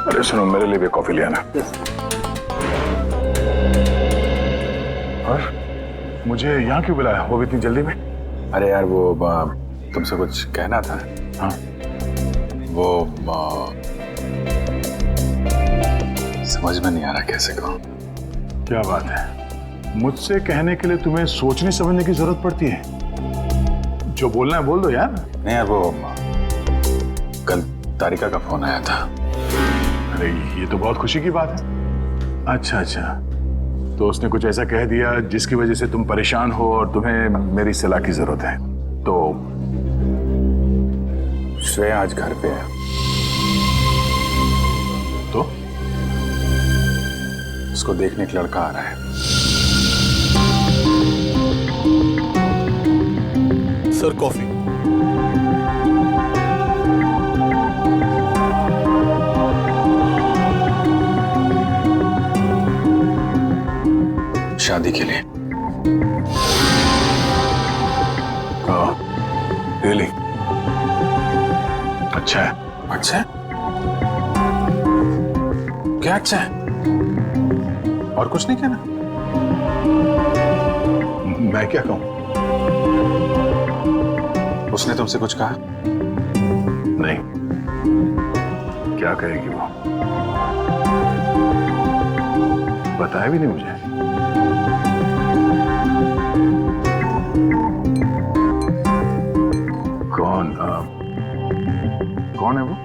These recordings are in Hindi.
अरे सुनो, मेरे लिए भी कॉफी ले आना। और मुझे यहाँ क्यों बुलाया, वो भी इतनी जल्दी में? अरे यार वो तुमसे कुछ कहना था। हाँ, वो समझ में नहीं आ रहा कैसे कहूँ। क्या बात है, मुझसे कहने के लिए तुम्हें सोचने समझने की जरूरत पड़ती है? जो बोलना है बोल दो यार। नहीं यार, वो कल तारिका का फोन आया था। अरे ये तो बहुत खुशी की बात है। अच्छा अच्छा, तो उसने कुछ ऐसा कह दिया जिसकी वजह से तुम परेशान हो और तुम्हें मेरी सलाह की जरूरत है। तो श्रेया आज घर पे है। तो उसको देखने एक लड़का आ रहा है। Sir coffee. शादी के लिए। रियली? अच्छा है। अच्छा है? क्या अच्छा है? और कुछ नहीं कहना? मैं क्या कहूं? उसने तुमसे कुछ कहा? नहीं, क्या कहेगी वो? बताया भी नहीं मुझे। कौन है वो?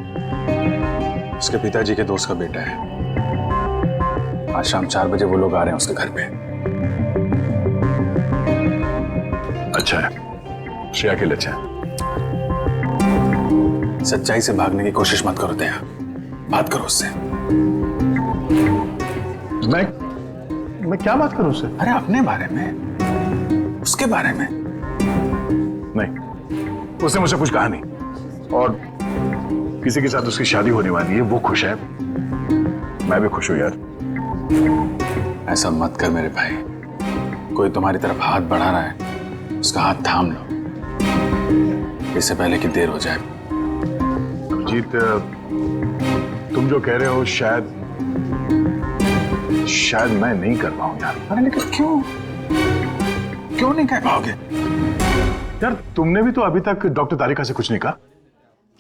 उसके पिताजी के दोस्त का बेटा है। आज शाम 4 बजे वो लोग आ रहे हैं उसके घर पे। अच्छा है, श्रेया के लिए अच्छा है। सच्चाई से भागने की कोशिश मत करो दया, बात करो उससे। मैं क्या बात करूं उससे? अरे अपने बारे में, उसके बारे में। नहीं, उसने मुझसे कुछ कहा नहीं। और किसी के साथ उसकी शादी होने वाली है, वो खुश है, मैं भी खुश हूं यार। ऐसा मत कर मेरे भाई, कोई तुम्हारी तरफ हाथ बढ़ा रहा है, उसका हाथ थाम लो, इससे पहले कि देर हो जाए। अभिजीत, तुम जो कह रहे हो शायद मैं नहीं कर पाऊं यार। अरे लेकिन क्यों नहीं कह पाओगे? यार तुमने भी तो अभी तक डॉक्टर तारिका से कुछ नहीं कहा।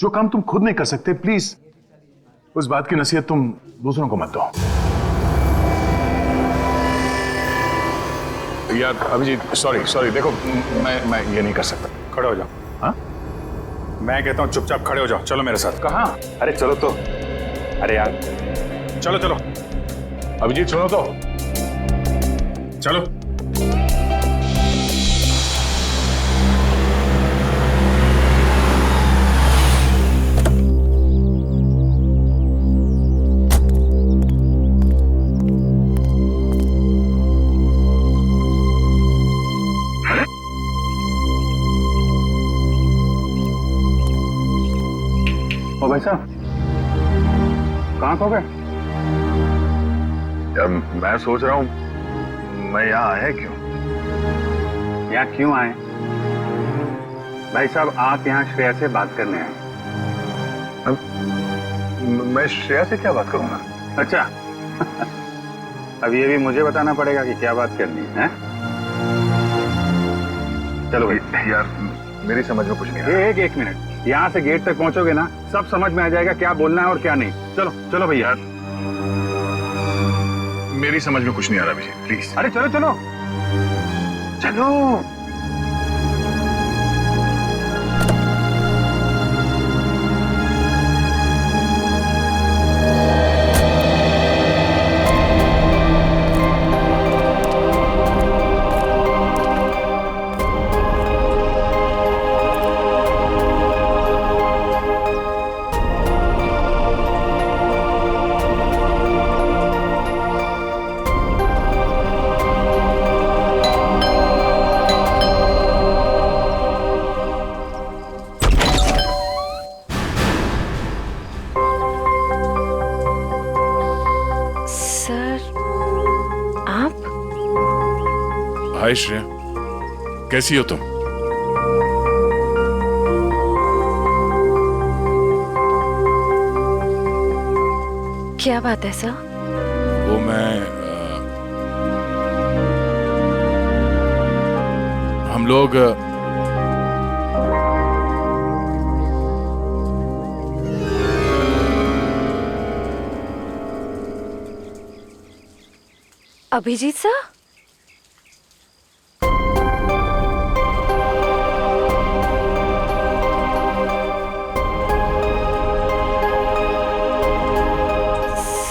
जो काम तुम खुद नहीं कर सकते, प्लीज उस बात की नसीहत तुम दूसरों को मत दो। यार अभिजीत, सॉरी देखो, मैं ये नहीं कर सकता। खड़े हो जाओ। हाँ, मैं कहता हूँ चुपचाप खड़े हो जाओ। चलो मेरे साथ। कहाँ? अरे चलो तो। अरे यार चलो अभिजीत सुनो तो। चलो। ओ भाई साहब, कहाँ खो गए? मैं सोच रहा हूँ मैं यहाँ आया क्यों? यहाँ क्यों आए? भाई साहब, आप यहाँ श्रेया से बात करने आए। मैं श्रेया से क्या बात करूंगा? अच्छा अब ये भी मुझे बताना पड़ेगा कि क्या बात करनी है? चलो भाई। यार मेरी समझ में कुछ नहीं आ रहा। एक मिनट, यहाँ से गेट तक पहुंचोगे ना, सब समझ में आ जाएगा क्या बोलना है और क्या नहीं। चलो भैया। मेरी समझ में कुछ नहीं आ रहा अभिजीत, प्लीज। अरे चलो। हाय श्रेया, कैसी हो तुम? क्या बात है सर? वो मैं हम लोग अभिजीत सर?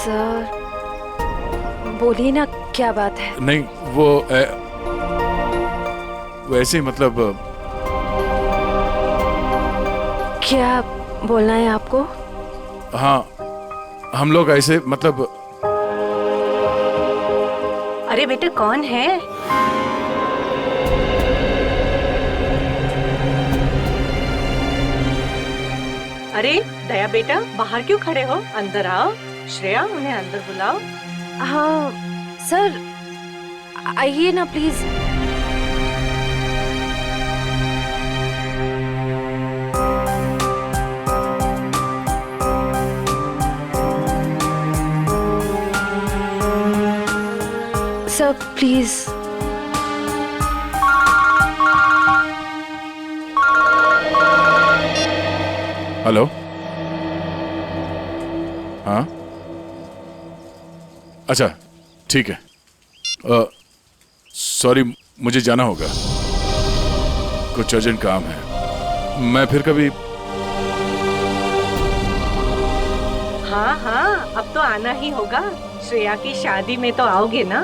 सर बोलिए ना, क्या बात है? नहीं वो वैसे ही मतलब क्या बोलना है आपको? हाँ हम लोग ऐसे मतलब अरे बेटे कौन है? अरे दया बेटा, बाहर क्यों खड़े हो? अंदर आओ। श्रेया, उन्हें अंदर बुलाओ। हाँ सर, आइए ना प्लीज। Sir please. हेलो। हाँ अच्छा ठीक है। सॉरी मुझे जाना होगा, कुछ अर्जेंट काम है। मैं फिर कभी। हाँ हाँ, अब तो आना ही होगा। श्रेया की शादी में तो आओगे ना?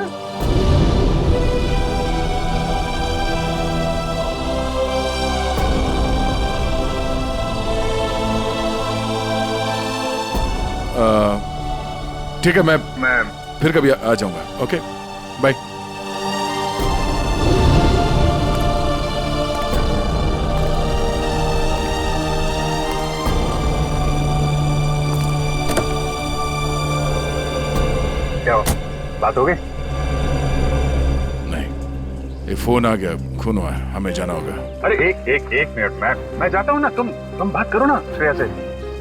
ठीक है, मैं फिर कभी आ जाऊंगा। Okay bye. क्या हो, बात हो गई? नहीं, ये फोन आ गया, खून हुआ है, हमें जाना होगा। अरे एक मिनट, मैं जाता हूँ ना, तुम बात करो ना श्रेया से।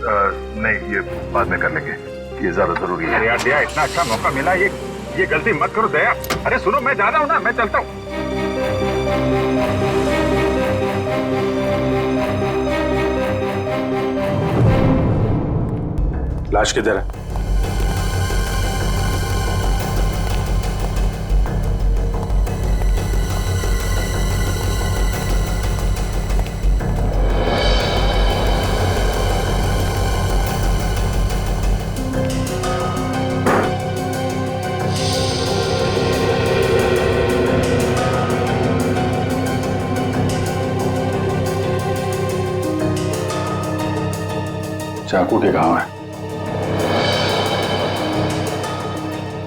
नहीं, ये बाद में कर लेंगे, ये ज्यादा जरूरी है। यार दया, इतना अच्छा मौका मिला, ये गलती मत करो दया। अरे सुनो, मैं जा रहा हूँ ना, मैं चलता हूँ। लाश किधर है? चाकू के घाव है,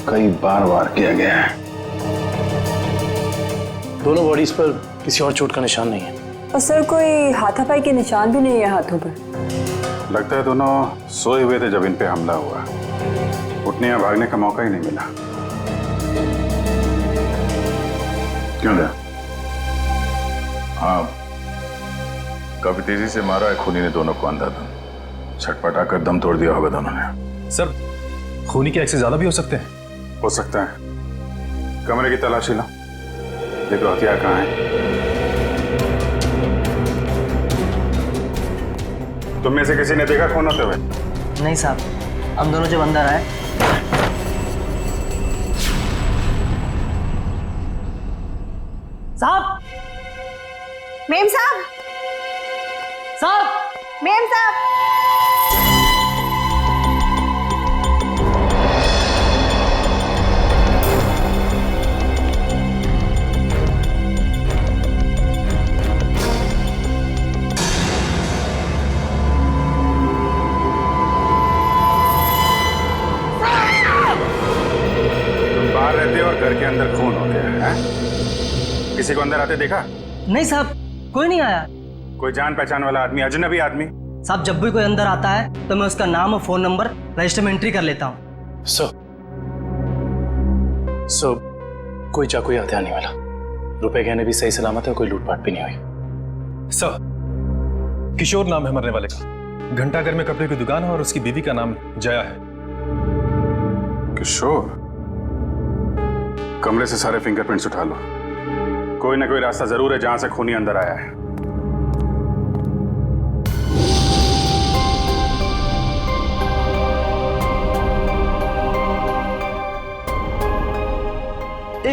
कई बार वार किया गया है। दोनों बॉडीज पर किसी और चोट का निशान नहीं है। और सर कोई हाथापाई के निशान भी नहीं है हाथों पर। लगता है दोनों सोए हुए थे जब इन पे हमला हुआ, उठने या भागने का मौका ही नहीं मिला। क्यों दया? हाँ, काफी तेजी से मारा है खूनी ने दोनों को अंधाधुन, छटपटा कर दम तोड़ दिया होगा दोनों ने। सर खूनी के एक्सेस ज्यादा भी हो सकते हैं। हो सकता है। कमरे की तलाशी लो, देखो हथियार कहाँ है। तुम में से किसी ने देखा खून होते हुए? नहीं साहब, हम दोनों जब अंदर आए। साहब, मेम साहब, साहब, मेम साहब। बाहर रहते हो और घर के अंदर खून हो गया है? किसी को अंदर आते देखा? नहीं साहब, कोई नहीं आया। कोई जान पहचान वाला आदमी, अजनबी आदमी? साहब जब भी कोई अंदर आता है तो मैं उसका नाम और फोन नंबर रजिस्टर में एंट्री कर लेता हूँ। सर कोई चाकू या हथियार नहीं मिला, रुपए गहने भी सही सलामत है, कोई लूटपाट भी नहीं हुई। सर किशोर नाम है मरने वाले का, घंटाघर में कपड़े की दुकान है और उसकी बीवी का नाम जया है। किशोर, कमरे से सारे फिंगरप्रिंट्स उठा लो। कोई ना कोई रास्ता जरूर है जहां से खूनी अंदर आया है।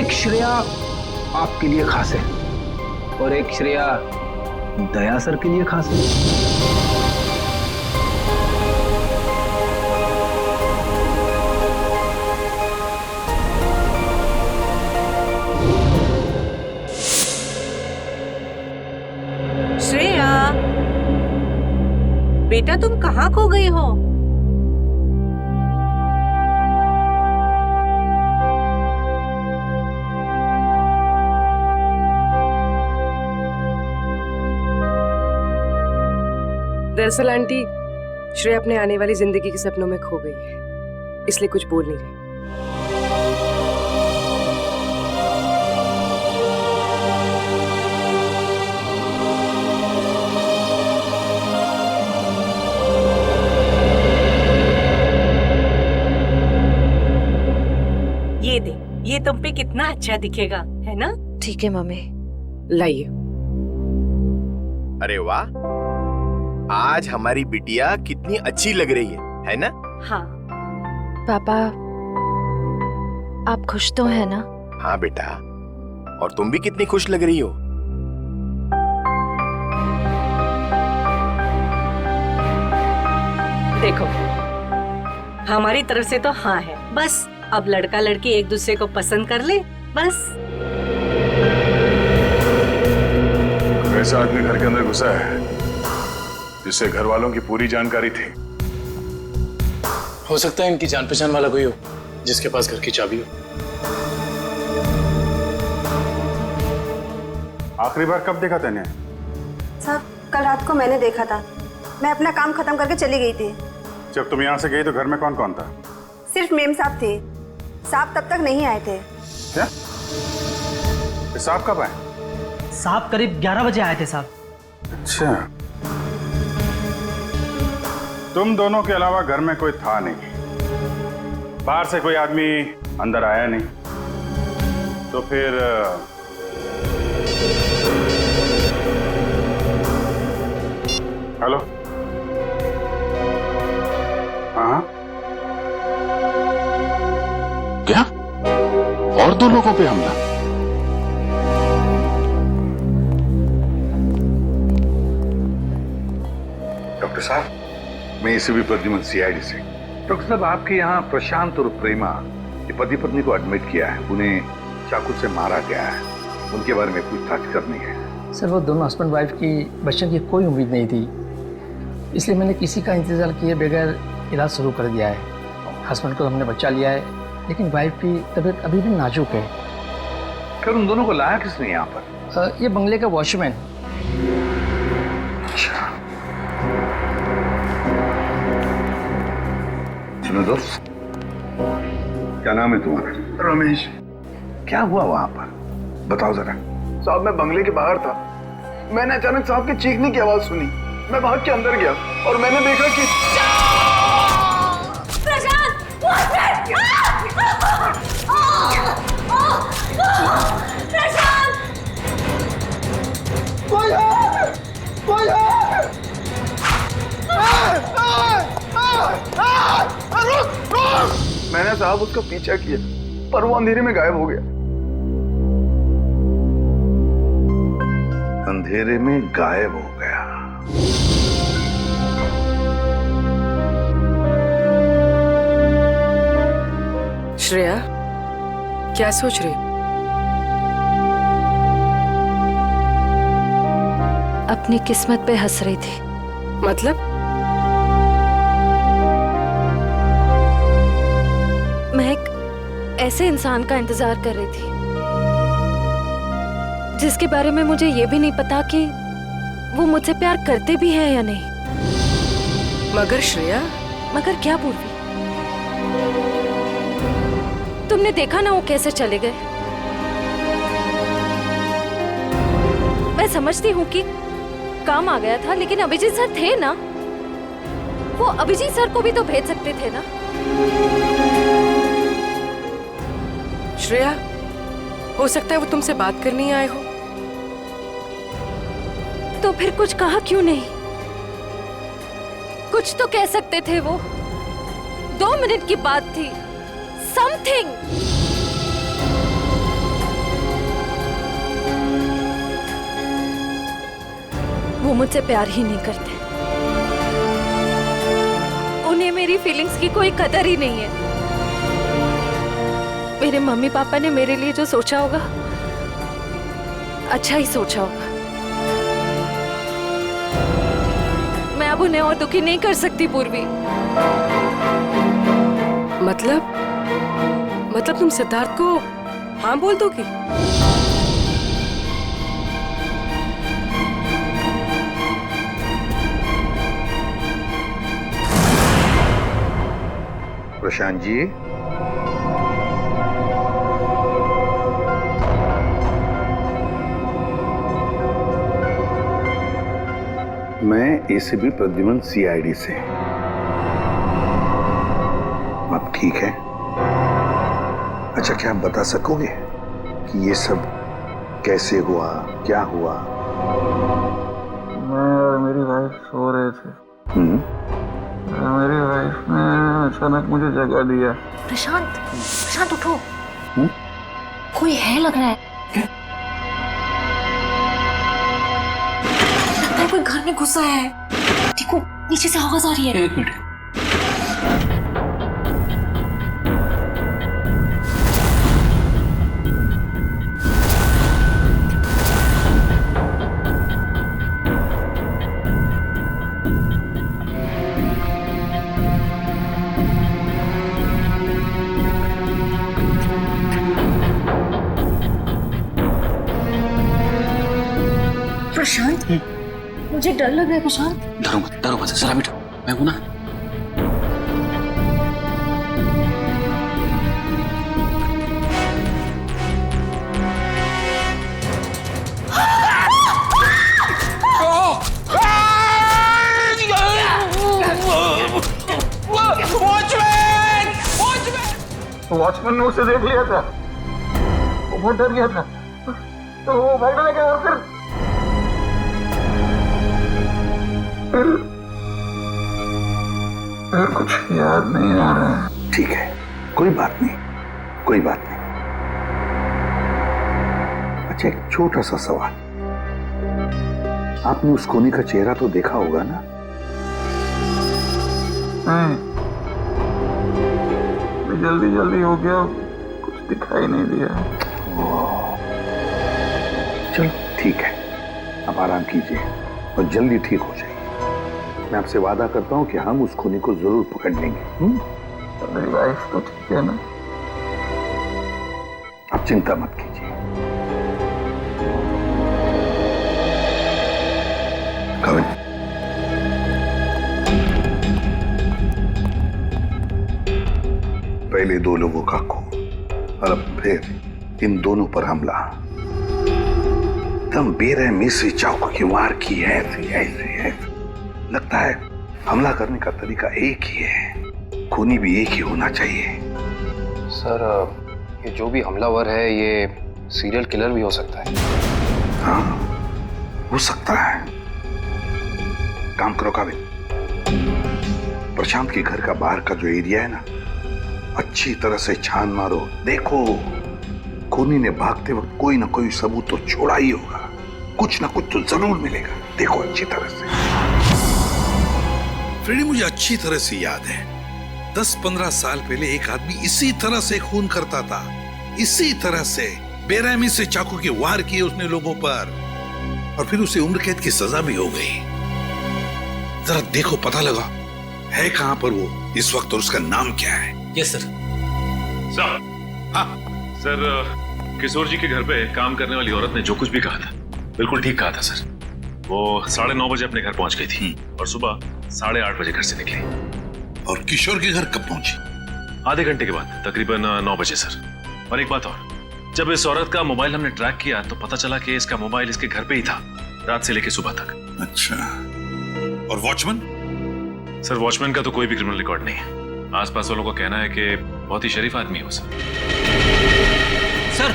एक श्रेया आपके लिए खास है और एक श्रेया दया सर के लिए खास है। श्रेया, बेटा तुम कहाँ खो गई हो? दरअसल आंटी, श्रेया अपने आने वाली जिंदगी के सपनों में खो गई है, इसलिए कुछ बोल नहीं रही। ये दे, ये तुम पे कितना अच्छा दिखेगा, है ना? ठीक है मम्मी। लाइए। अरे वाह, आज हमारी बिटिया कितनी अच्छी लग रही है ना? हाँ। पापा, आप खुश तो है ना? हाँ बेटा, और तुम भी कितनी खुश लग रही हो। देखो, हमारी तरफ से तो हाँ है, बस अब लड़का लड़की एक दूसरे को पसंद कर ले, बस। वैसा आदमी घर के अंदर घुसा है जिससे घर वालों की पूरी जानकारी थी। हो सकता है इनकी जान पहचान वाला कोई हो जिसके पास घर की चाबी हो। आखिरी बार कब देखा तूने? सर, कल रात को मैंने देखा था। मैं अपना काम खत्म करके चली गई थी। जब तुम यहाँ से गई तो घर में कौन कौन था? सिर्फ मेम साहब थे। साहब तब तक नहीं आए थे। क्या? साहब कब आए? साहब करीब 11 बजे आए थे साहब। अच्छा, तुम दोनों के अलावा घर में कोई था नहीं, बाहर से कोई आदमी अंदर आया नहीं, तो फिर हेलो? हाँ, क्या? और 2 लोगों पे हमला? डॉक्टर साहब, मैं एसीपी प्रद्युमन, सीआईडी से। डॉक्टर साहब, आपके यहाँ प्रशांत और प्रेमा ये पति पत्नी को एडमिट किया है। उन्हें चाकू से मारा गया है। उनके बारे में पूछताछ करनी है। सर, वो दोनों हस्बैंड वाइफ की बच्चों की कोई उम्मीद नहीं थी, इसलिए मैंने किसी का इंतजार किए बगैर इलाज शुरू कर दिया है। हस्बैंड को हमने बचा लिया है, लेकिन वाइफ की तबीयत अभी भी नाजुक है। फिर उन दोनों को लाया किसने यहाँ पर? ये बंगले का वॉचमैन। अच्छा, सुनो दोस्त, क्या नाम है तुम्हारा? रमेश। क्या हुआ वहां पर, बताओ जरा। साहब, मैं बंगले के बाहर था। मैंने अचानक साहब के चीखने की आवाज सुनी। मैं भाग के अंदर गया और मैंने देखा कि मैंने साहब उसका पीछा किया, पर वो अंधेरे में गायब हो गया। अंधेरे में गायब हो गया? श्रेया, क्या सोच रही? अपनी किस्मत पे हंस रही थी। मतलब? मैं एक ऐसे इंसान का इंतजार कर रही थी जिसके बारे में मुझे ये भी नहीं पता कि वो मुझसे प्यार करते भी हैं या नहीं। मगर श्रेया? मगर क्या पूर्वी? तुमने देखा ना वो कैसे चले गए। मैं समझती हूँ कि काम आ गया था, लेकिन अभिजीत सर थे ना, वो अभिजीत सर को भी तो भेज सकते थे ना। श्रेया, हो सकता है वो तुमसे बात करने आए हो। तो फिर कुछ कहा क्यों नहीं? कुछ तो कह सकते थे वो। 2 मिनट की बात थी। समथिंग। वो मुझसे प्यार ही नहीं करते। उन्हें मेरी फीलिंग्स की कोई कदर ही नहीं है। मेरे मम्मी पापा ने मेरे लिए जो सोचा होगा, अच्छा ही सोचा होगा। मैं अब उन्हें और दुखी नहीं कर सकती पूर्वी। मतलब तुम सिद्धार्थ को हाँ बोल दोगी? प्रशांत जी, मैं एसीपी प्रद्युमन सीआईडी से। अब ठीक है। अच्छा, क्या आप बता सकोगे कि ये सब कैसे हुआ, क्या हुआ? मैं और मेरी वाइफ सो रहे थे। मेरी वाइफ ने अचानक मुझे जगा दिया। प्रशांत उठो। कोई है लग रहा है। लगता है कोई घर में घुसा है। देखो नीचे से आवाज आ रही है। 1 मिनट। प्रशांत, मुझे डर लग रहा है। प्रशांत, डरो मत, जरा बैठो, मैं हूं ना। वॉचमैन ने उसे देख लिया था। वो बहुत डर गया था, तो वो भागने लगा। और फिर कुछ याद नहीं आ रहा है। ठीक है, कोई बात नहीं, कोई बात नहीं। अच्छा, एक छोटा सा सवाल। आपने उस कोनी का चेहरा तो देखा होगा ना? जल्दी हो गया, कुछ दिखाई नहीं दिया। चलो ठीक है, अब आराम कीजिए और जल्दी ठीक हो जाइए। मैं आपसे वादा करता हूं कि हम उस खूनी को जरूर पकड़ लेंगे। मेरी वाइफ तो ठीक है ना? आप चिंता मत कीजिए। कविन, पहले 2 लोगों का खून और अब फिर इन दोनों पर हमला। एकदम बेरहमी से चाकू की वार की है। ऐसे लगता है हमला करने का तरीका एक ही है, खूनी भी एक ही होना चाहिए। सर, ये जो भी हमलावर है ये सीरियल किलर भी हो सकता है। हाँ, हो सकता है। काम करो काबिल, प्रशांत के घर का बाहर का जो एरिया है ना, अच्छी तरह से छान मारो। देखो, खूनी ने भागते वक्त कोई ना कोई सबूत तो छोड़ा ही होगा। कुछ ना कुछ तो जरूर मिलेगा। देखो अच्छी तरह से। फ्रेडी, मुझे अच्छी तरह से याद है 10-15 साल पहले एक आदमी इसी तरह से खून करता था। इसी तरह से बेरहमी से चाकू के वार किए उसने लोगों पर, और फिर उसे उम्र कैद की सजा भी हो गई। जरा देखो, पता लगा है कहां पर वो इस वक्त और उसका नाम क्या है? Yes sir. सर, किशोर जी के घर पे काम करने वाली औरत ने जो कुछ भी कहा था बिल्कुल ठीक कहा था सर। वो 9:30 बजे अपने घर पहुंच गई थी और सुबह 8:30 बजे घर से निकली। और किशोर के घर कब पहुंची? आधे घंटे के बाद, तकरीबन 9 बजे सर। और एक बात और, जब इस औरत का मोबाइल हमने ट्रैक किया तो पता चला कि इसका मोबाइल इसके घर पे ही था रात से लेकर सुबह तक। अच्छा, और वॉचमैन? सर, वॉचमैन का तो कोई भी क्रिमिनल रिकॉर्ड नहीं है। आसपास वालों का कहना है कि बहुत ही शरीफ आदमी है वो सर। सर,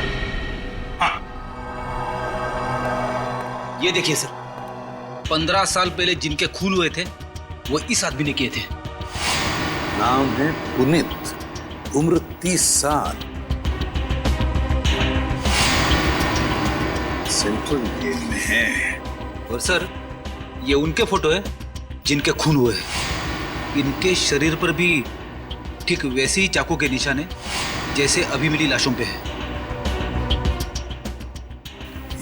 ये देखिए सर, 15 साल पहले जिनके खून हुए थे वो इस आदमी ने किए थे। नाम है पुनीत, उम्र 30 साल, सेंट्रल जेल में है। और सर, ये उनके फोटो है जिनके खून हुए हैं। इनके शरीर पर भी ठीक वैसे ही चाकू के निशान है जैसे अभी मिली लाशों पे है।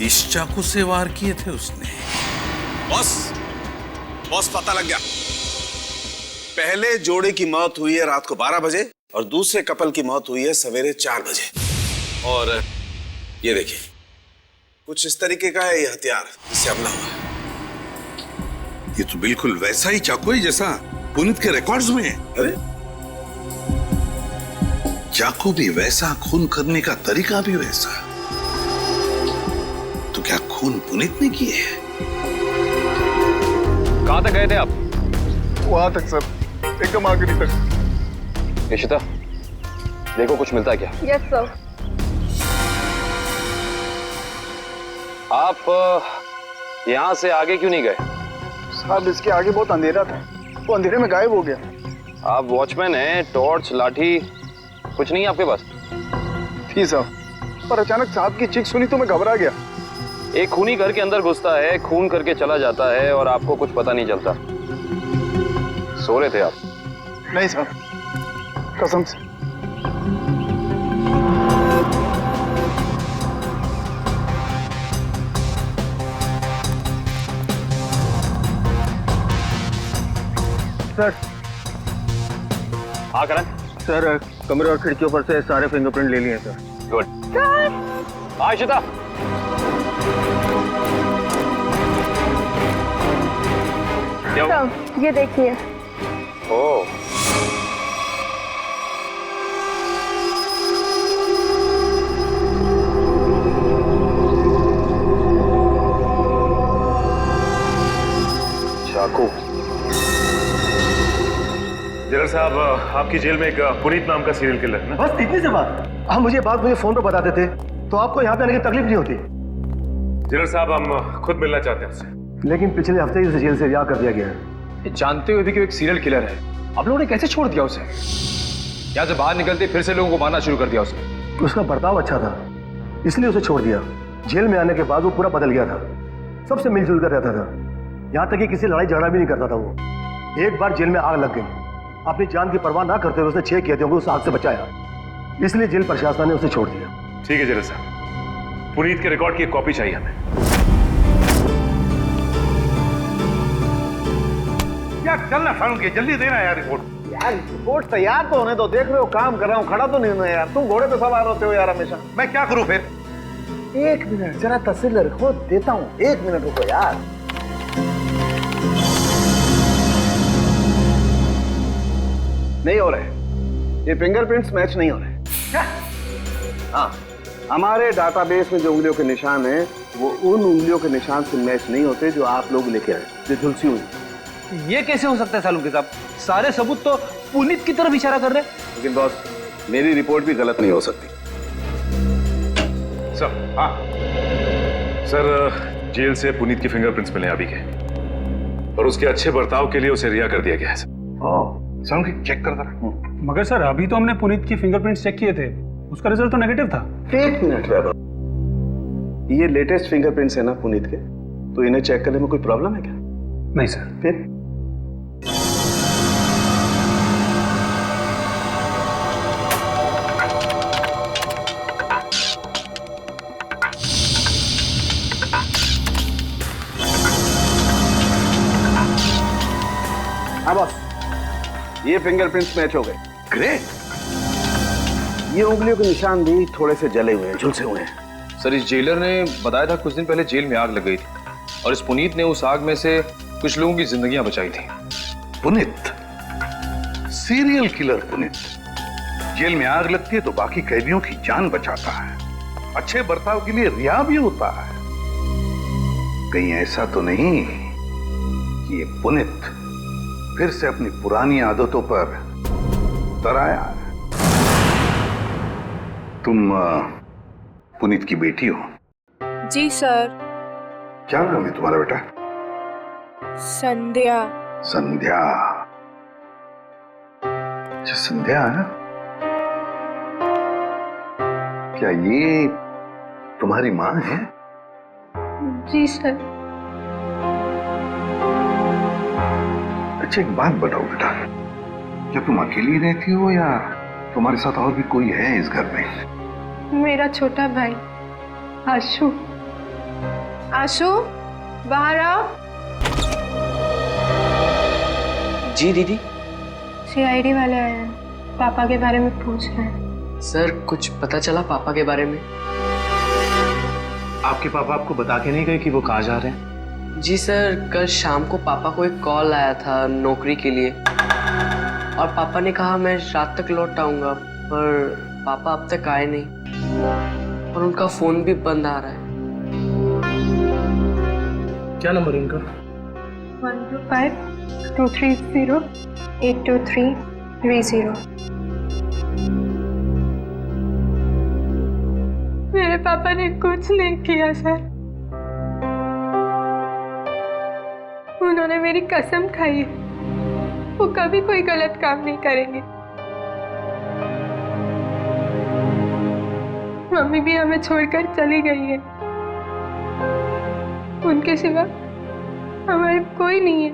इस चाकू से वार किए थे उसने। बॉस पता लग गया। पहले जोड़े की मौत हुई है रात को 12 बजे और दूसरे कपल की मौत हुई है सवेरे 4 बजे। और ये देखिए, कुछ इस तरीके का है ये हथियार जिससे हमला हुआ है। ये तो बिल्कुल वैसा ही चाकू है जैसा पुनीत के रिकॉर्ड्स में है। अरे चाकू भी वैसा, खून करने का तरीका भी वैसा। तो क्या खून पुनीत ने किए है? कहां तक गए थे आप? वहां तक सर, एकदम आखिरी तक। इशिता, देखो कुछ मिलता है क्या? Yes sir. आप यहां से आगे क्यों नहीं गए? साहब इसके आगे बहुत अंधेरा था, वो अंधेरे में गायब हो गया। आप वॉचमैन हैं, टॉर्च, लाठी कुछ नहीं है आपके पास? थी साहब, पर अचानक साहब की चीख सुनी तो मैं घबरा गया। एक खूनी घर के अंदर घुसता है, खून करके चला जाता है और आपको कुछ पता नहीं चलता। सो रहे थे आप? नहीं साहब, कसम से। सर। हाँ करण। सर, कमरे और खिड़कियों पर से सारे फिंगरप्रिंट ले लिए सर। गुड। हाँ इशिता। ये देखिए। ओह, चाकू। जनरल साहब, आपकी जेल में एक पुनीत नाम का सीरियल किलर है ना? बस इतनी सी बात। आप मुझे फोन पर बता देते तो आपको यहाँ पे आने की तकलीफ नहीं होती। जनरल साहब, हम खुद मिलना चाहते हैं उससे। लेकिन पिछले हफ्ते ही उसे जेल से रिहा कर दिया गया है। जानते हुए भी कि वो एक सीरियल किलर है, आप लोगों ने कैसे छोड़ दिया उसे? यहाँ से बाहर निकलते फिर से लोगों को मारना शुरू कर दिया उसे। उसका बर्ताव अच्छा था, इसलिए उसे छोड़ दिया। जेल में आने के बाद वो पूरा बदल गया था, सबसे मिलजुल कर रहता था, यहाँ तक कि किसी लड़ाई झगड़ा भी नहीं करता था वो। एक बार जेल में आग लग गई, अपनी जान की परवाह ना करते हुए उसने 6 किए थे, उस आग से बचाया, इसलिए जेल प्रशासन ने उसे छोड़ दिया। ठीक है जनरल साहब, पुनीत के रिकॉर्ड की एक कॉपी चाहिए हमें। यार चलना फारूक, जल्दी देना यार रिपोर्ट। यार रिपोर्ट तैयार तो होने दो, देख रहे हो काम कर रहा हूँ, खड़ा तो नहीं हूं यार। तुम घोड़े पे सवार होते हो यार हमेशा। मैं क्या करूं फिर? 1 मिनट जरा तस्वीर रखो, देता हूँ। 1 मिनट रुको यार। नहीं हो रहे, ये फिंगरप्रिंट्स मैच नहीं हो रहे। हाँ, हमारे डाटाबेस में जो उंगलियों के निशान हैं वो उन उंगलियों के निशान से मैच नहीं होते जो आप लोग लेके आए, जो झुलसी हुई। ये कैसे हो सकता है सालुंके साहब? सारे सबूत तो पुनीत की तरफ इशारा कर रहे हैं। लेकिन बॉस, मेरी रिपोर्ट भी गलत नहीं हो सकती। सर, हाँ सर, जेल से पुनीत के फिंगरप्रिंट्स मिले अभी के, और उसके अच्छे बर्ताव के लिए उसे रिहा कर दिया गया है। सर चेक कर दो। मगर सर, अभी तो हमने पुनीत की फिंगरप्रिंट्स चेक किए थे, उसका रिजल्ट तो नेगेटिव था। 1 मिनट वैभव, ये लेटेस्ट फिंगरप्रिंट्स है ना पुनीत के, तो इन्हें चेक करने में कोई प्रॉब्लम है क्या? नहीं सर। फिर हाँ बॉस, ये फिंगरप्रिंट्स मैच हो गए। ग्रेट। ये उंगलियों के निशान भी थोड़े से जले हुए हैं, झुलसे हुए हैं। सर, इस जेलर ने बताया था कुछ दिन पहले जेल में आग लग गई थी और इस पुनीत ने उस आग में से कुछ लोगों की जिंदगियां बचाई थी। Puneet, serial killer Puneet. Jail में आग लगती है तो बाकी कैदियों की जान बचाता है, अच्छे बर्ताव के लिए रिहा भी होता है। कहीं ऐसा तो नहीं कि ये पुनीत फिर से अपनी पुरानी आदतों पर उतर आया? तुम पुनीत की बेटी हो? जी सर। क्या नाम है तुम्हारा बेटा? संध्या। संध्या। अच्छा संध्या है ना? क्या ये तुम्हारी माँ है? जी सर। अच्छा एक बात बताओ बेटा, क्या तुम अकेली रहती हो या तुम्हारे साथ और भी कोई है इस घर में? मेरा छोटा भाई आशु। आशु बाहर आओ। जी दीदी। सीआईडी वाले आए हैं, पापा के बारे में पूछ रहे हैं। सर कुछ पता चला पापा के बारे में? आपके पापा आपको बता के नहीं गए कि वो कहाँ जा रहे हैं? जी सर, कल शाम को पापा को एक कॉल आया था नौकरी के लिए और पापा ने कहा मैं रात तक लौट आऊंगा, पर पापा अब तक आए नहीं और उनका फोन भी बंद आ रहा है। क्या नंबर है उनका? 125-230-82330। मेरे पापा ने कुछ नहीं किया सर। उन्होंने मेरी कसम खाई है, वो कभी कोई गलत काम नहीं करेंगे। मम्मी भी हमें छोड़कर चली गई है, उनके सिवा हमारे कोई नहीं है।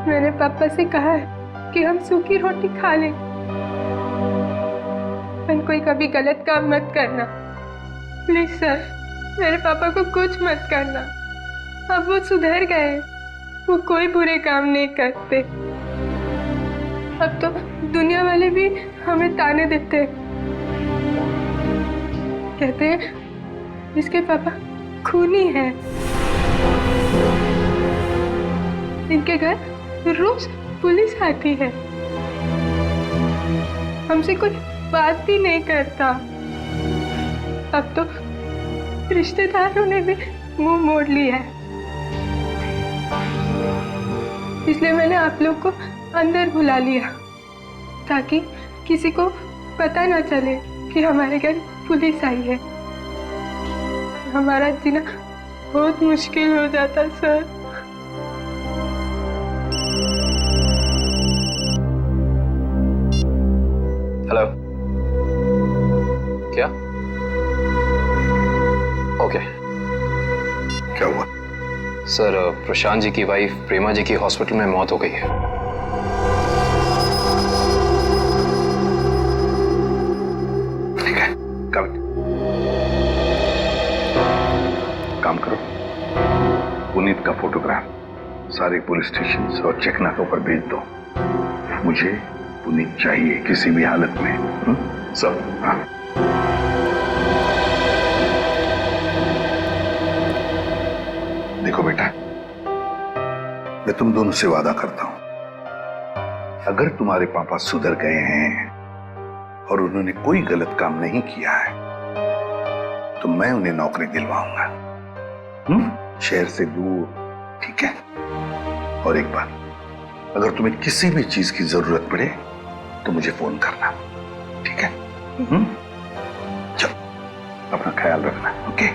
मैंने पापा से कहा है कि हम सूखी रोटी खा लें, पर कोई कभी गलत काम मत करना प्लीज सर। मेरे पापा को कुछ मत करना, अब वो सुधर गए, वो कोई बुरे काम नहीं करते। अब तो दुनिया वाले भी हमें ताने देते, कहते हैं इसके पापा खूनी है। इनके घर रोज पुलिस आती है, हमसे कोई बात भी नहीं करता। अब तो रिश्तेदारों ने भी मुंह मोड़ लिया है, इसलिए मैंने आप लोग को अंदर बुला लिया ताकि किसी को पता ना चले कि हमारे घर पुलिस आई है। हमारा जीना बहुत मुश्किल हो जाता सर। हेलो, क्या? ओके। क्या हुआ? सर प्रशांत जी की वाइफ प्रेमा जी की हॉस्पिटल में मौत हो गई है। ठीक है, काम करो, पुनीत का फोटोग्राफ सारे पुलिस स्टेशन और चेक नाकों पर भेज दो। मुझे पुनीत चाहिए किसी भी हालत में। सब हाँ। देखो बेटा, मैं तुम दोनों से वादा करता हूं, अगर तुम्हारे पापा सुधर गए हैं और उन्होंने कोई गलत काम नहीं किया है तो मैं उन्हें नौकरी दिलवाऊंगा, शहर से दूर, ठीक है? और एक बात, अगर तुम्हें किसी भी चीज की जरूरत पड़े तो मुझे फोन करना, ठीक है? चलो, अपना ख्याल रखना, ओके?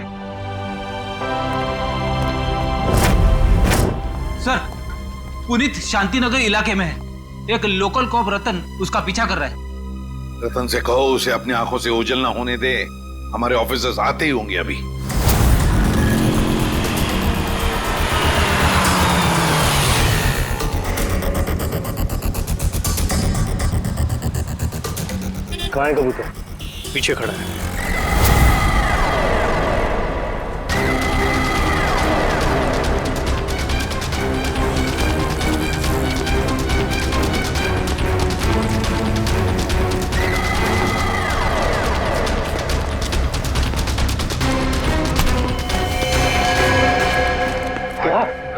सर, पुनीत शांतिनगर इलाके में है, एक लोकल कॉप रतन उसका पीछा कर रहा है। रतन से कहो उसे अपनी आंखों से ओझल ना होने दे, हमारे ऑफिसर्स आते ही होंगे अभी। कहाँ है कबूतर? पीछे खड़ा है।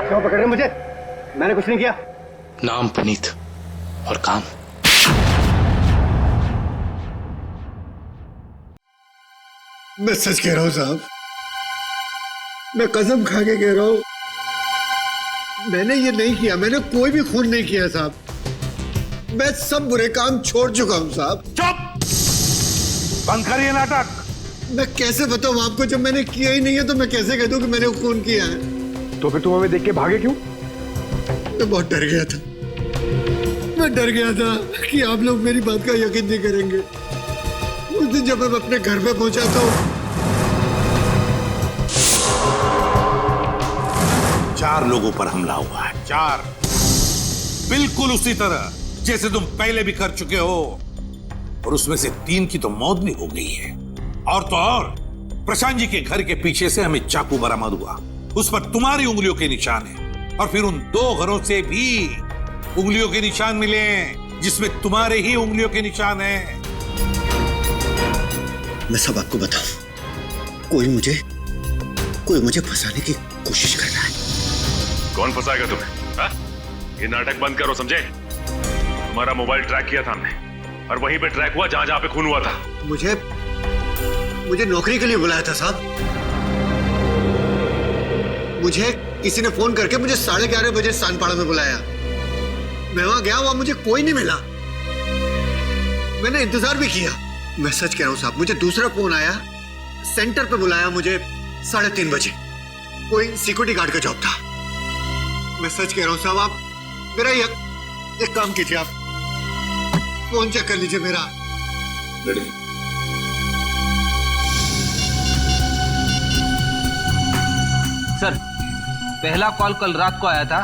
क्यों पकड़ रहे मुझे? मैंने कुछ नहीं किया। नाम पुनीत और काम। मैं सच कह रहा हूं साहब, मैं कसम खा के कह रहा हूं, मैंने ये नहीं किया, मैंने कोई भी खून नहीं किया साहब। मैं सब बुरे काम छोड़ चुका हूं साहब। चुप! बंद करिए नाटक। मैं कैसे बताऊं आपको, जब मैंने किया ही नहीं है तो मैं कैसे कह दूं कि मैंने खून किया है? तो फिर तुम हमें देख के भागे क्यों? मैं बहुत डर गया था। मैं डर गया था कि आप लोग मेरी बात का यकीन नहीं करेंगे। उस दिन जब मैं अपने घर पे पहुंचा तो 4 लोगों पर हमला हुआ है, 4। बिल्कुल उसी तरह जैसे तुम पहले भी कर चुके हो, और उसमें से 3 की तो मौत भी हो गई है। और तो और प्रशांत जी के घर के पीछे से हमें चाकू बरामद हुआ, उस पर तुम्हारी उंगलियों के निशान है। और फिर उन 2 घरों से भी उंगलियों के निशान मिले जिसमें तुम्हारे ही उंगलियों के निशान हैं। मैं सब आपको बताऊं, कोई मुझे फंसाने की कोशिश कर रहा है। कौन फंसाएगा तुम्हें? हा? ये नाटक बंद करो, समझे? तुम्हारा मोबाइल ट्रैक किया था हमने, और वहीं पे ट्रैक हुआ जहां पे खून हुआ था। मुझे नौकरी के लिए बुलाया था साहब। मुझे किसी ने फोन करके मुझे 11:30 बजे सानपाड़ा में बुलाया। मैं वहां गया, वहां मुझे कोई नहीं मिला। मैंने इंतजार भी किया। मैं सच कह रहा हूं साहब, मुझे दूसरा फोन आया, सेंटर पे बुलाया मुझे 3:30 बजे। कोई सिक्योरिटी गार्ड का जॉब था। मैं सच कह रहा हूं साहब, आप मेरा एक काम कीजिए, आप फोन चेक कर लीजिए मेरा। सर, पहला कॉल कल रात को आया था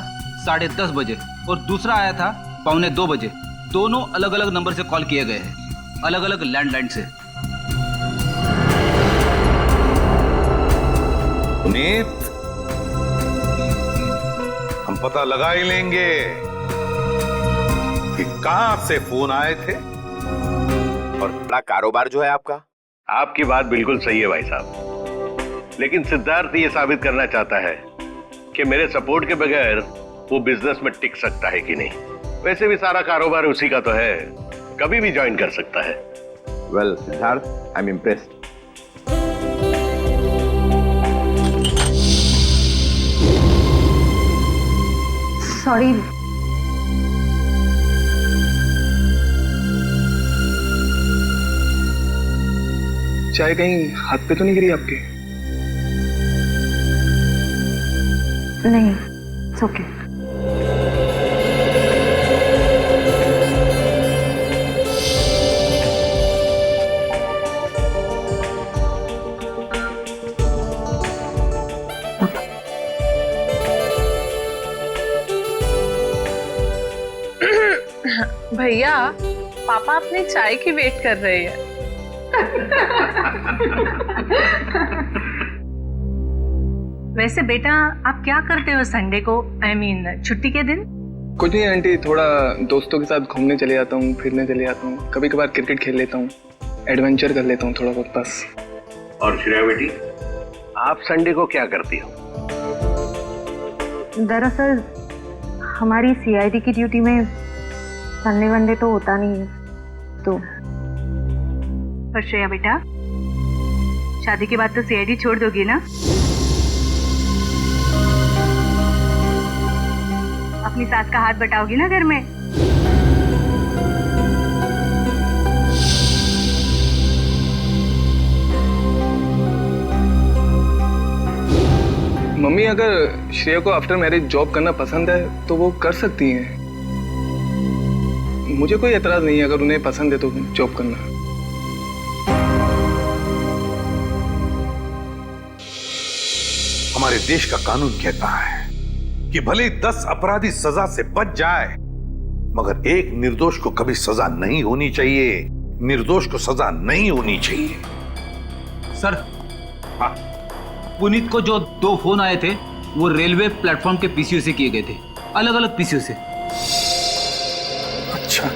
10:30 बजे और दूसरा आया था 1:45 बजे। दोनों अलग अलग नंबर से कॉल किए गए हैं, अलग अलग लैंडलाइन से। पुनीत, हम पता लगा ही लेंगे कि कहां से फोन आए थे। और बड़ा कारोबार जो है आपका। आपकी बात बिल्कुल सही है भाई साहब, लेकिन सिद्धार्थ ये साबित करना चाहता है कि मेरे सपोर्ट के बगैर वो बिजनेस में टिक सकता है कि नहीं। वैसे भी सारा कारोबार उसी का तो है, कभी भी ज्वाइन कर सकता है। Well Siddharth, I am impressed. Sorry. चाय कहीं हाथ पे तो नहीं गिरी आपके? नहीं, इट्स ओके। भैया, पापा अपनी चाय की वेट कर रहे हैं। वैसे बेटा, आप क्या करते हो संडे को, I mean, छुट्टी के दिन? कुछ नहीं आंटी, थोड़ा दोस्तों के साथ घूमने चले जाता हूँ, फिरने चले जाता हूँ, कभी कभार क्रिकेट खेल लेता हूँ, एडवेंचर कर लेता हूँ थोड़ा बहुत, बस। और श्रेया बेटी, आप संडे को क्या करती हो? दरअसल हमारी सीआईडी की ड्यूटी में संडे वनडे तो होता नहीं है, तो। पर श्रेया बेटा, शादी के बाद तो सीआईडी छोड़ दोगी ना? अपनी सास का हाथ बटाओगी ना घर में? मम्मी, अगर श्रेया को आफ्टर मैरिज जॉब करना पसंद है तो वो कर सकती हैं। मुझे कोई एतराज नहीं है अगर उन्हें पसंद है तो जॉब करना। हमारे देश का कानून कहता है कि भले 10 अपराधी सजा से बच जाए, मगर एक निर्दोष को कभी सजा नहीं होनी चाहिए। निर्दोष को सजा नहीं होनी चाहिए। सर, हाँ, पुनीत को जो 2 फोन आए थे वो रेलवे प्लेटफॉर्म के पीसीओ से किए गए थे, अलग अलग पीसीओ से। अच्छा,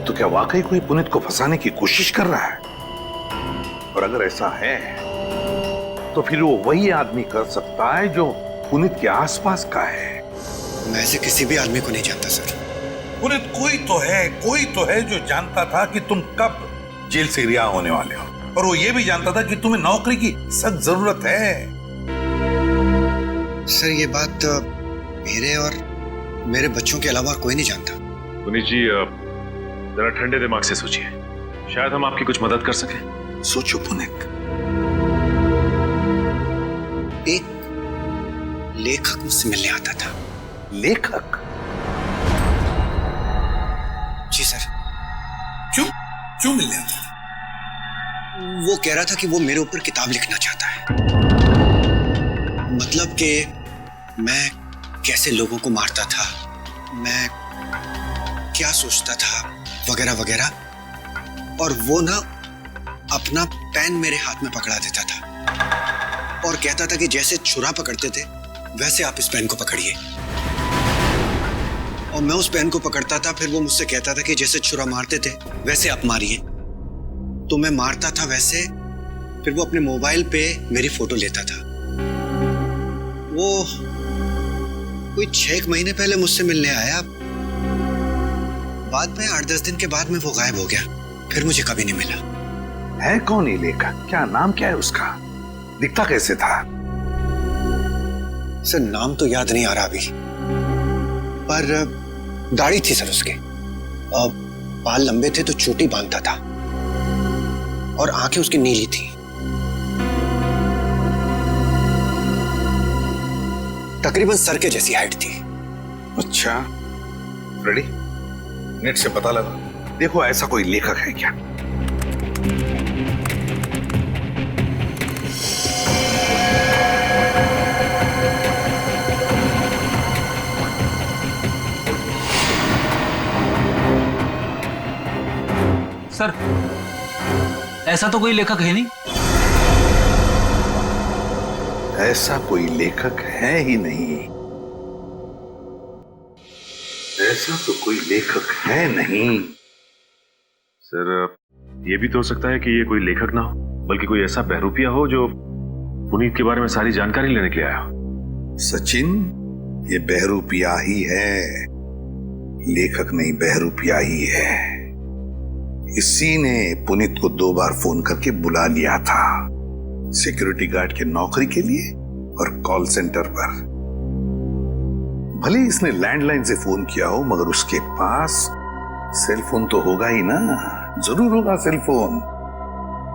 तो क्या वाकई कोई पुनीत को फंसाने की कोशिश कर रहा है? और अगर ऐसा है तो फिर वो वही आदमी कर सकता है जो पुनीत के आसपास का है। मैं ऐसे किसी भी आदमी को नहीं जानता सर। पुनीत कोई तो है जो जानता था कि तुम कब जेल से रिहा होने वाले हो, और वो ये भी जानता था कि तुम्हें नौकरी की सख्त जरूरत है। सर, ये बात मेरे और मेरे बच्चों के अलावा कोई नहीं जानता। पुनीत जी, जरा ठंडे दिमाग से सोचिए। शायद हम आपकी कुछ मदद कर सकें। सोचो पुनित, एक लेखक मुझसे मिलने आता था। लेखक? जी सर। क्यों मिलने आता था? वो कह रहा था कि वो मेरे ऊपर किताब लिखना चाहता है। मतलब कि मैं कैसे लोगों को मारता था, मैं क्या सोचता था, वगैरह वगैरह। और वो ना अपना पेन मेरे हाथ में पकड़ा देता था और कहता था कि जैसे छुरा पकड़ते थे वैसे आप इस पेन को पकड़िए। और मैं उस पेन को पकड़ता था, फिर वो मुझसे कहता था कि जैसे छुरा मारते थे वैसे आप मारिए। तो मैं मारता था वैसे, फिर वो अपने मोबाइल पे मेरी फोटो लेता था। वो कोई 6 महीने पहले मुझसे मिलने आया। बाद में 8-10 दिन के बाद में वो गायब हो गया, फिर मुझे कभी नहीं मिला। है कौन ये लेखक? क्या नाम क्या है उसका? दिखता कैसे था? सर नाम तो याद नहीं आ रहा अभी, पर दाढ़ी थी सर उसके, बाल लंबे थे तो चोटी बांधता था और आंखें उसकी नीली थी। तकरीबन सर के जैसी हाइट थी। अच्छा, रेडी? नेट से पता लगा, देखो ऐसा कोई लेखक है क्या। सर, ऐसा तो कोई लेखक है नहीं। ऐसा कोई लेखक है ही नहीं। ऐसा तो कोई लेखक है नहीं। सर, ये भी तो हो सकता है कि ये कोई लेखक ना हो, बल्कि कोई ऐसा बहरूपिया हो जो पुनीत के बारे में सारी जानकारी लेने के लिए आया हो। सचिन, ये बहरूपिया ही है, लेखक नहीं, बहरूपिया ही है। इसी ने पुनीत को 2 बार फोन करके बुला लिया था, सिक्योरिटी गार्ड के नौकरी के लिए और कॉल सेंटर पर। भले इसने लैंडलाइन से फोन किया हो, मगर उसके पास सेल फोन तो होगा ही ना, जरूर होगा सेल फोन।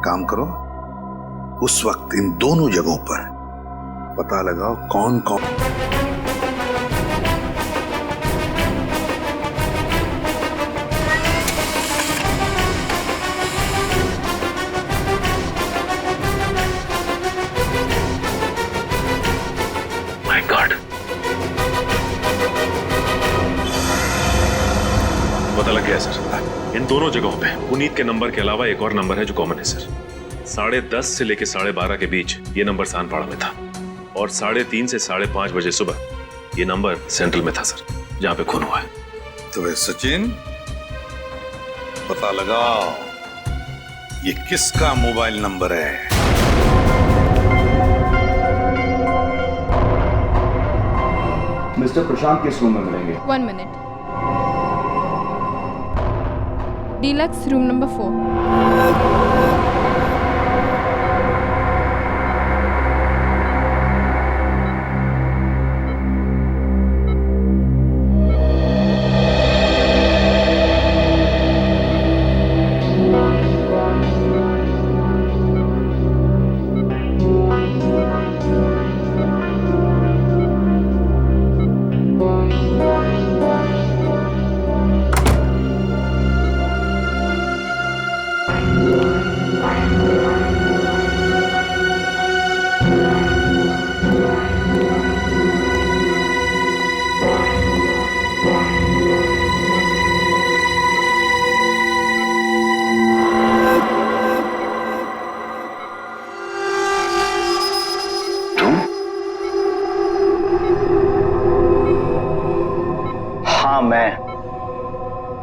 काम करो, उस वक्त इन दोनों जगहों पर पता लगाओ कौन कौन। पता लग गया सर। इन दोनों जगहों पे पुनीत के नंबर के अलावा एक और नंबर है जो कॉमन है सर। 10:30 से लेकर 12:30 के बीच ये नंबर सानपाड़ा में था और 3:30 से 5:30 बजे सुबह ये नंबर सेंट्रल में था सर, जहां पे खून हुआ है। तो वे सचिन, पता लगाओ ये किसका मोबाइल नंबर है। मिस्टर प्रशांत किस रूम में मिलेंगे? 1 मिनट। Deluxe room number 4।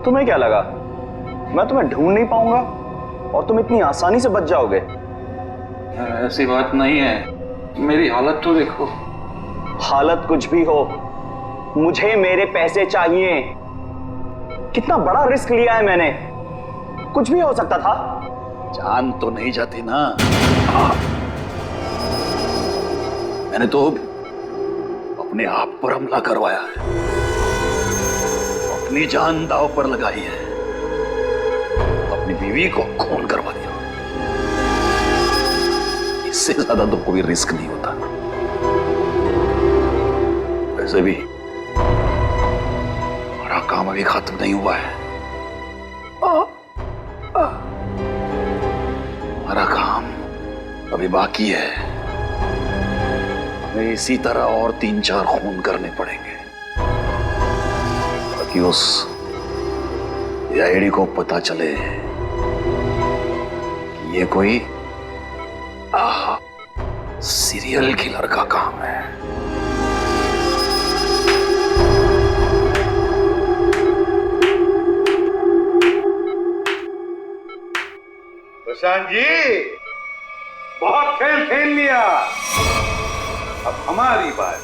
तुम्हें क्या लगा मैं तुम्हें ढूंढ नहीं पाऊंगा और तुम इतनी आसानी से बच जाओगे? ऐसी बात नहीं है, मेरी हालत तो देखो। हालत कुछ भी हो, मुझे मेरे पैसे चाहिए। कितना बड़ा रिस्क लिया है मैंने, कुछ भी हो सकता था। जान तो नहीं जाती ना। मैंने तो अपने आप पर हमला करवाया है, अपनी जान दांव पर लगाई है, अपनी बीवी को खून करवा दिया। इससे ज्यादा तो कोई रिस्क नहीं होता। वैसे भी हमारा काम अभी खत्म नहीं हुआ है। हमारा काम अभी बाकी है। हमें इसी तरह और 3-4 खून करने पड़ेंगे ताकि उस आईडी को पता चले कि ये कोई सीरियल किलर का काम है। प्रशांत जी, बहुत खेल खेल लिया, अब हमारी बात।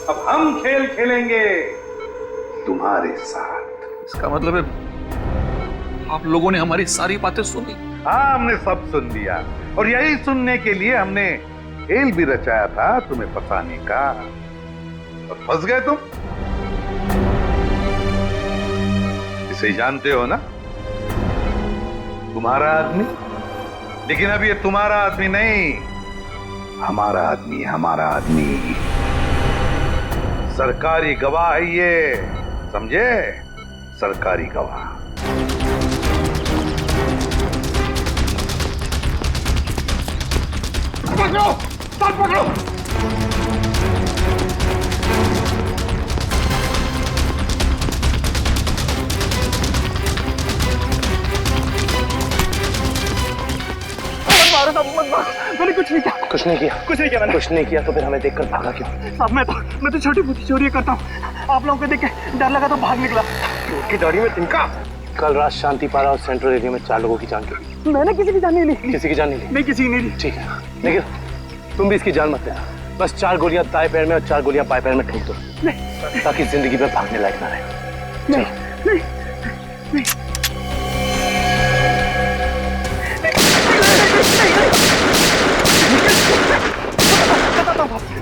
अब हम खेल खेलेंगे तुम्हारे साथ। इसका मतलब है आप लोगों ने हमारी सारी बातें सुनी? हाँ, हमने सब सुन लिया और यही सुनने के लिए हमने खेल भी रचाया था तुम्हें फंसाने का, और फंस गए तुम। इसे जानते हो ना, तुम्हारा आदमी। लेकिन अब ये तुम्हारा आदमी नहीं, हमारा आदमी, हमारा आदमी। सरकारी गवाह है ये, समझे? सरकारी गवाह। पकड़ो, सब पकड़ो। मैंने कुछ नहीं किया। कुछ नहीं किया मैंने। कुछ नहीं किया तो फिर हमें देखकर भागा क्यों? साहब मैं तो छोटी मोटी चोरी करता हूँ। आप लोगों को देख के डर लगा तो भाग निकला। की दाढ़ी में तिनका। कल रात शांतिपारा और सेंट्रल एरिया में 4 लोगों की जान गई। मैंने किसी की जान नहीं ली। किसी की जान नहीं ली? नहीं, किसी की नहीं ली। ठीक है, लेकिन तुम भी इसकी जान मत लेना। बस 4 गोलियां दाएं पैर में और 4 गोलियां बाएं पैर में ठोक दो, ताकि जिंदगी में भागने लायक ना रहे। नहीं।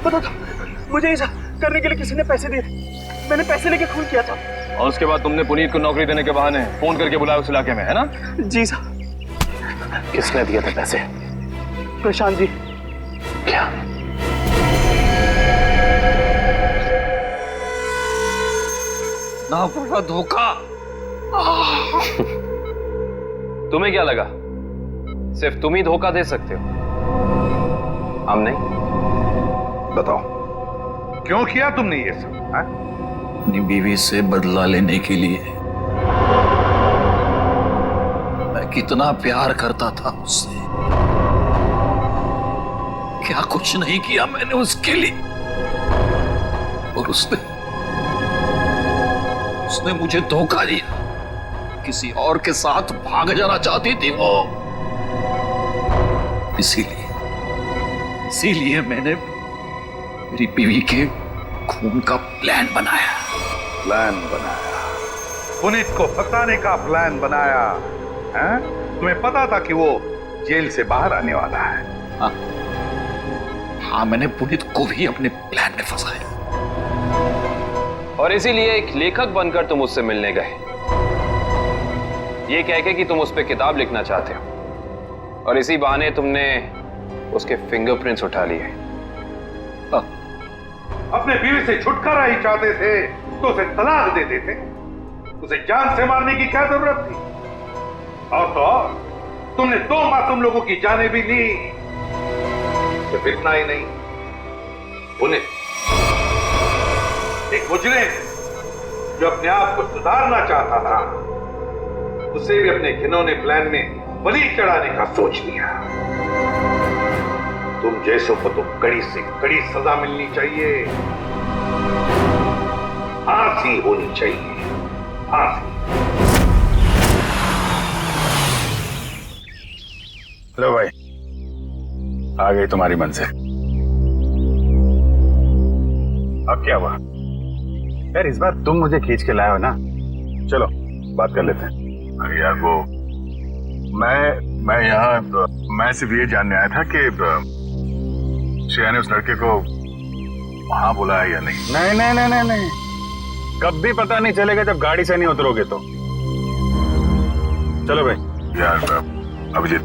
बता दो, मुझे ऐसा करने के लिए किसी ने पैसे दिए। मैंने पैसे लेके खून किया था। और उसके बाद तुमने पुनीत को नौकरी देने के बहाने फोन करके बुलाया उस इलाके में, है ना? जी साहब। किसने दिए थे पैसे? प्रशांत जी। क्या? ना पड़ा धोखा। तुम्हें क्या लगा सिर्फ तुम ही धोखा दे सकते हो, हम नहीं? बताओ, क्यों किया तुमने ये सब? अपनी बीवी से बदला लेने के लिए। मैं कितना प्यार करता था उससे। क्या कुछ नहीं किया मैंने उसके लिए। और उसने मुझे धोखा दिया। किसी और के साथ भाग जाना चाहती थी वो। इसीलिए मैंने मेरी बीवी के खून का प्लान बनाया। पुनीत को फंसाने का प्लान बनाया, हैं? तुम्हें पता था कि वो जेल से बाहर आने वाला है? हाँ, मैंने पुनीत को भी अपने प्लान में फंसाया। और इसीलिए एक लेखक बनकर तुम उससे मिलने गए, ये कह के कि तुम उस पर किताब लिखना चाहते हो, और इसी बहाने तुमने उसके फिंगरप्रिंट्स उठा लिए। अपने बीवी से छुटकारा ही चाहते थे तो उसे तलाक दे देते। उसे जान से मारने की क्या जरूरत थी? और तो और तुमने 2 मासूम लोगों की जानें भी ली। सिर्फ इतना ही नहीं, उन्हें एक मुजरिम जो अपने आप को सुधारना चाहता था, उसे भी अपने घिनौने प्लान में बलि चढ़ाने का सोच लिया। तुम जैसों को तो कड़ी से कड़ी सजा मिलनी चाहिए, फांसी होनी चाहिए, फांसी। लो भाई, आ गई तुम्हारी मंजिल। अब क्या हुआ? यार इस बार तुम मुझे खींच के लाए हो ना, चलो बात कर लेते हैं। अरे यार वो मैं सिर्फ ये जानने आया था कि श्रेया ने उस लड़के को वहां बुलाया या नहीं। नहीं, कब भी पता नहीं चलेगा जब गाड़ी से नहीं उतरोगे तो। चलो भाई यार अभिजीत,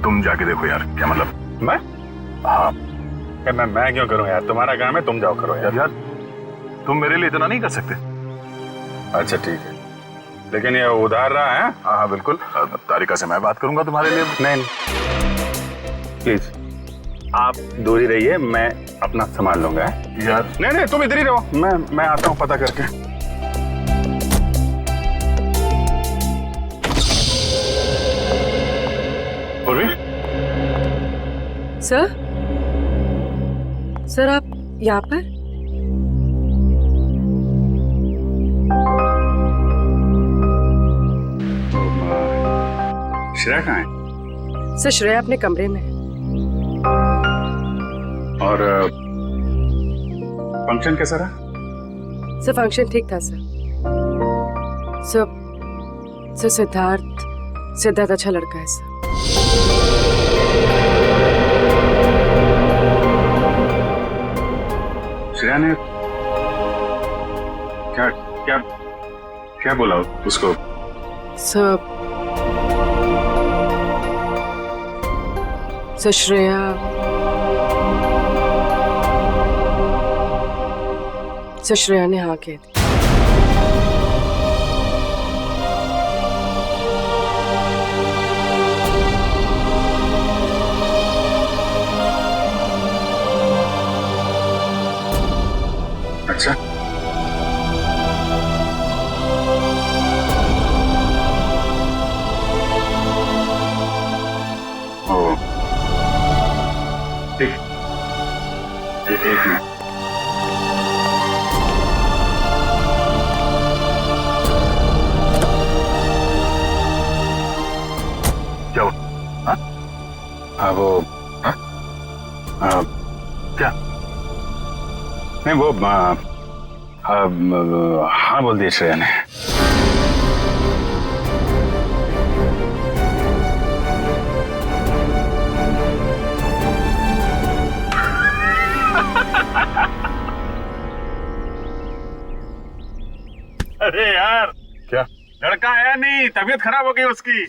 तुम जाके देखो यार। क्या मतलब? मैं? हाँ। मैं क्यों करूं यार? तुम्हारा काम है, तुम जाओ करो यार। यार तुम मेरे लिए इतना नहीं कर सकते? अच्छा ठीक है, लेकिन ये उधार रहा है। हाँ हाँ बिल्कुल, तारिका से मैं बात करूंगा तुम्हारे लिए। नहीं प्लीज आप दूर ही रहिए, मैं अपना संभाल लूंगा यार। नहीं तुम इधर ही रहो, मैं आता हूँ पता करके। सर आप यहाँ पर? श्रेया कहाँ है? सर श्रेया अपने कमरे में। और फंक्शन कैसा रहा? सर फंक्शन ठीक था सर। सिद्धार्थ अच्छा लड़का है सर। श्रेया ने क्या क्या क्या बोला उसको? सर श्रेया ने हाँ कह दी। अच्छा ओ ठीक, एक मिनट। क्या वो? हाँ वो क्या? नहीं वो हाँ बोल दिया श्रेया ने। अरे यार क्या लड़का आया नहीं, तबीयत खराब हो गई उसकी।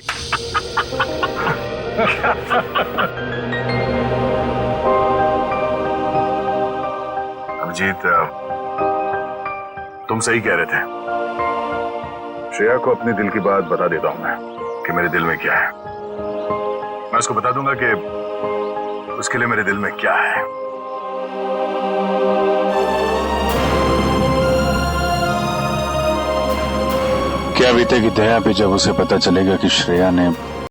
अभिजीत तुम सही कह रहे थे। श्रेया को अपने दिल की बात बता देता हूं मैं कि मेरे दिल में क्या है। मैं उसको बता दूंगा कि उसके लिए मेरे दिल में क्या है। क्या बीतेगी दया पे जब उसे पता चलेगा कि श्रेया ने